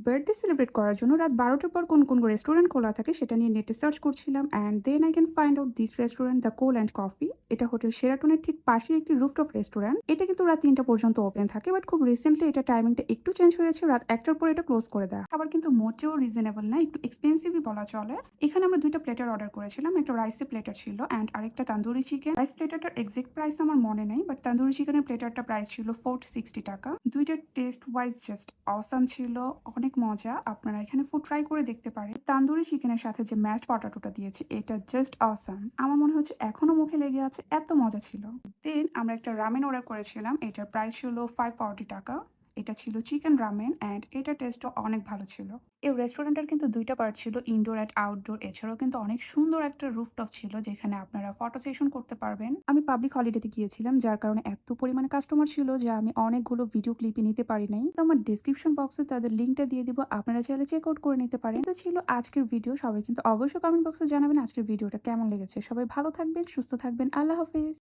Birthday celebrate করার জন্য রাত ১২টার পর কোন রেস্টুরেন্ট খোলা থাকে সেটা নিয়ে নেটে সার্চ করছিলাম and then I can find out this restaurant the coal and coffee. এটা হোটেল শেরাটনের ঠিক পাশেই একটি রুফটপ রেস্টুরেন্ট। এটা কিন্তু রাত ৩টা পর্যন্ত ওপেন থাকে, বাট খুব রিসেন্টলি এটা টাইমিংটা একটু চেঞ্জ হয়েছে, রাত ১টার পর এটা ক্লোজ করে দেয়। খাবার কিন্তু মোটেও রিজনেবল না, একটু এক্সপেন্সিভই বলা চলে। এখানে আমরা ২টা প্লেটার অর্ডার করেছিলাম, একটা রাইসি প্লেটার ছিল অ্যান্ড আরেকটা তান্দুরি চিকেন। রাইস প্লেটারটার এক্সাক্ট প্রাইস আমার মনে নেই, বাট তান্দুরি চিকেনের প্লেটারটা প্রাইস ছিল 460 টাকা। দুইটার টেস্ট ওয়াইজ জাস্ট অসাম ছিল, অনেক মজা। আপনারা এখানে ফুড ট্রাই করে দেখতে পারেন। তান্দুরি চিকেনের সাথে যে ম্যাশড পটাটোটা দিয়েছে এটা জাস্ট অসাম। আমার মনে হচ্ছে এখনো মুখে লেগে আছে, এত মজা ছিল। দেন আমরা একটা রামেন অর্ডার করেছিলাম, এটার প্রাইস ছিল 540 টাকা। এটা ছিল চিকেন রামেন অ্যান্ড এটার টেস্টও অনেক ভালো ছিল। এই রেস্টুরেন্টের কিন্তু ২টা পার্ট ছিল, ইনডোর অ্যান্ড আউটডোর। এছাড়াও কিন্তু অনেক সুন্দর একটা রুফটপ ছিল যেখানে আপনারা ফটো সেশন করতে পারবেন। আমি পাবলিক হলিডেতে গিয়েছিলাম, যার কারণে এত পরিমাণে কাস্টমার ছিল যে আমি অনেকগুলো ভিডিও ক্লিপই নিতে পারি নাই। তো আমার ডেসক্রিপশন বক্সে তাদের লিঙ্কটা দিয়ে দিব, আপনারা চাইলে চেক আউট করে নিতে পারেন। তো ছিল আজকের ভিডিও। সবাই কিন্তু অবশ্যই কমেন্ট বক্সে জানাবেন আজকের ভিডিওটা কেমন লেগেছে। সবাই ভালো থাকবেন, সুস্থ থাকবেন। আল্লাহ হাফেজ।